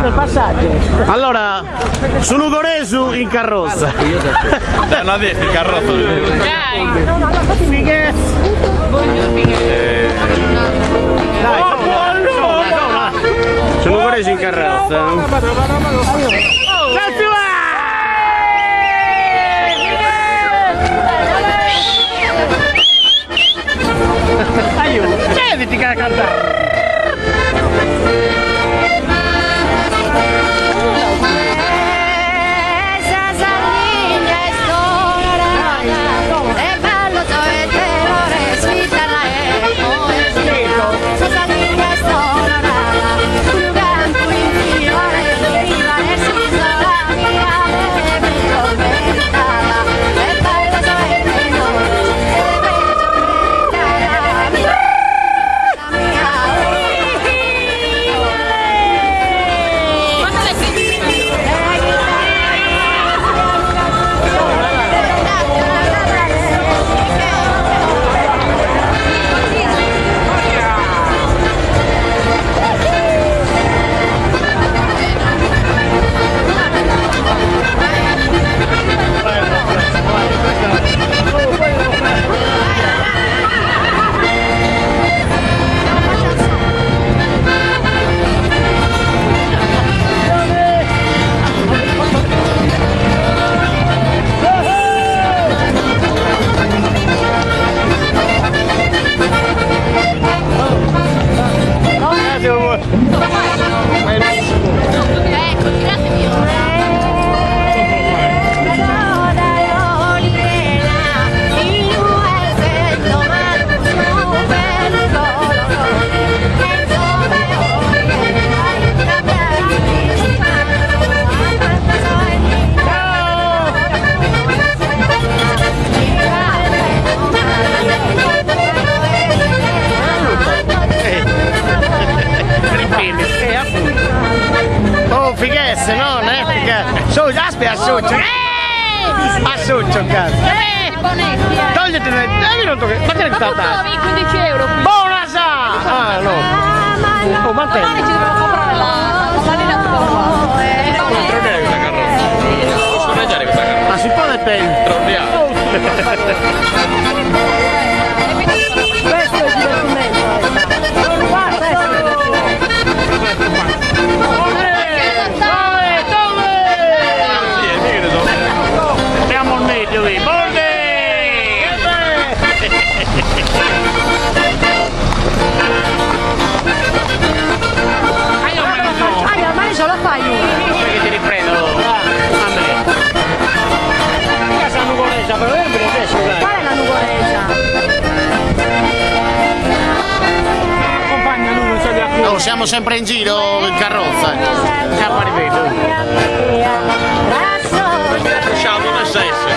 Il passaggio. Allora, sono Coresu in carrozza. Non ha detto in carrozza. Dai, sono Coresu in carrozza. Aiuto, chiediti che cantare. Fighesse, no? Non è fighesse. Aspetta, associo. Associo, cazzo. Bonetti, Togliti, non tocca. Ma che è stata? 15 euro qui. Buona sa! Ah, no. Oh, ma te. Domani ci dobbiamo comprare la salina tutta qua. Controllare questa carrozza. Posso scorreggiare questa carrozza? Ma si può del tempo? Controlliamo. Questo è il divertimento. Guarda, Andiamo al meglio lì. Bordi! ma io ce la fai una. Perché ti riprendo? A me. Casa nuvolesa, però io mi adesso, dai. Qual è la nuvolesa? Accompagna lui, non so di acqua. No, siamo sempre in giro in carrozza. Siamo arrivati. Ciao, non è sesso.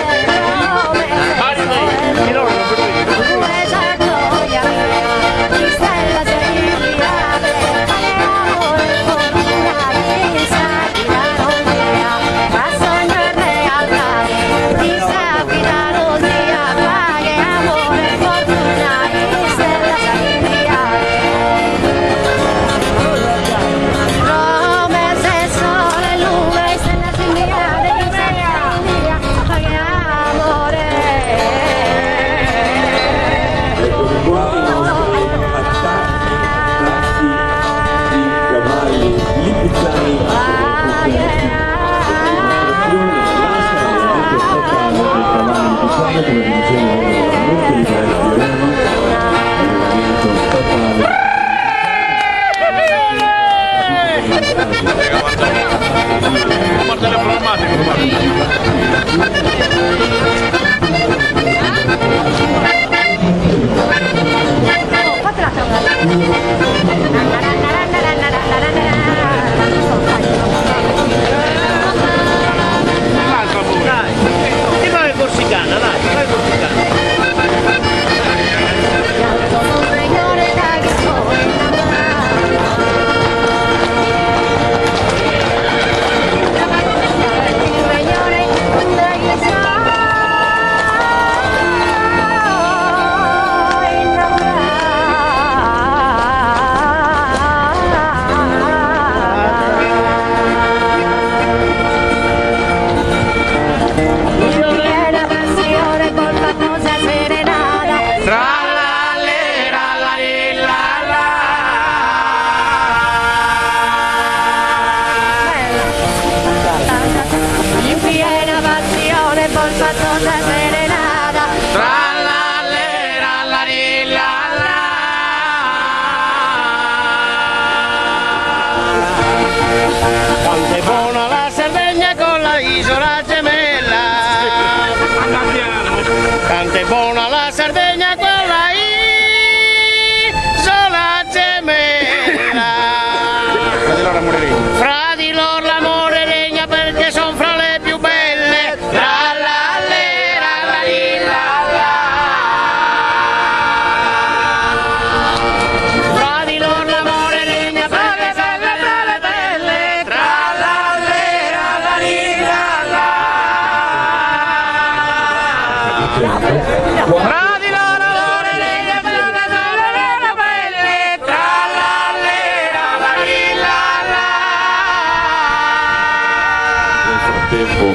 tempo.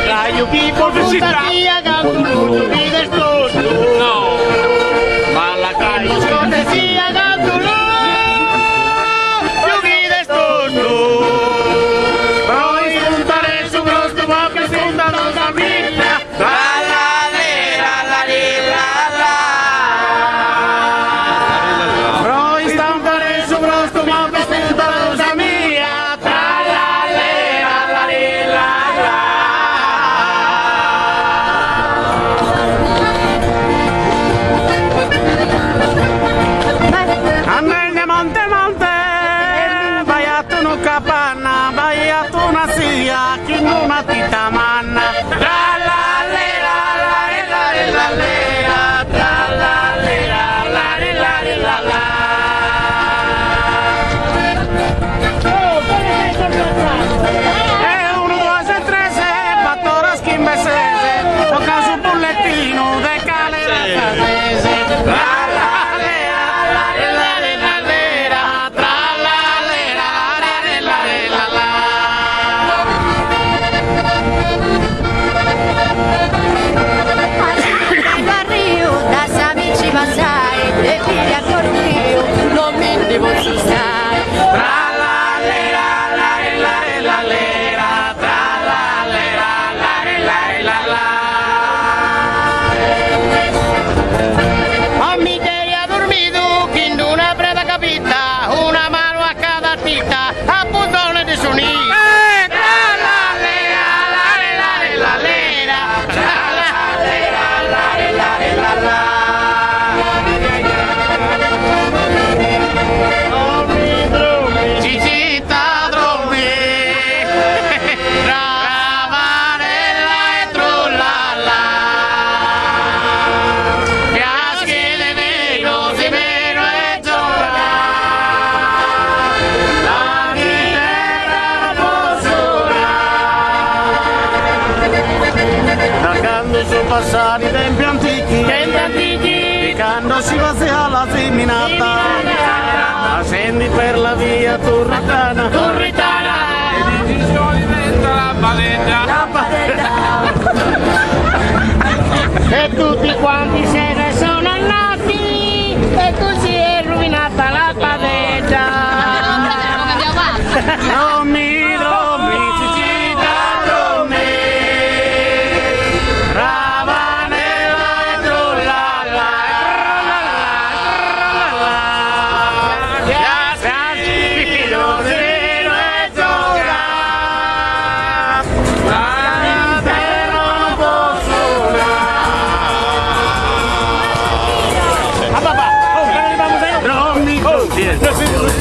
Raio people puntania canto vides tu. No. Ma la Raio calle. cortesia canto più vides tu. Poi spuntare su grosso ma che spuntano da vita. La la la la la. Poi spuntare su grosso ma che spuntano da mia. La la la la. Annegna monte monte, vai a tu no capanna, vai a tu una sia, chi non ha tita manna. La la le la la le la le la le la, la la le la la le la le la la. E uno, due, tre, quattro ore schimbesese, tocca su bullettino de cale la casese. La la le la le la le la le la, tra la le la le la le la la. Da Rio, da Samici Masai, e figlia con un rio, non mi devo sai. Tra la le la la le la le la le la, tra la le la la le la le la la. Mammi che ha dormito, che in una preda capita, una mano a cada tita, a puttone di suoni. Tra la le la la le la le la le la, tra la le la la le la le la la. Cicita dormi, Ravanella e trullala, fiaschi di vino si meno e gioca, la terra postura. Quando sono passati i tempi antichi, quando si faceva la seminata, la scendi per la via Turritana, E di diventa la balena. e tutti quanti se ne sono andati e così è rovinata la padetta. Rommi, Cicita, Rommi, Ravanella e trullala, fiasco zero e gioca, la terra non può suonare. Rommi,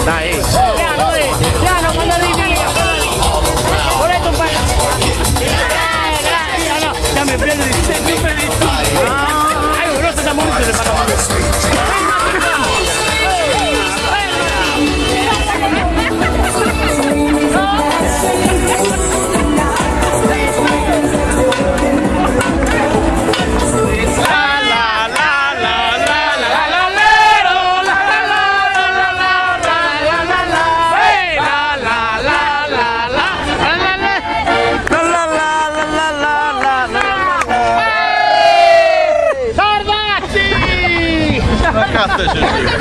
dai. Piano, quando arrivi lì. Volete un po'? No, dammi prendo di te, più felice. Non sta morendo le parole. Cazzo c'è?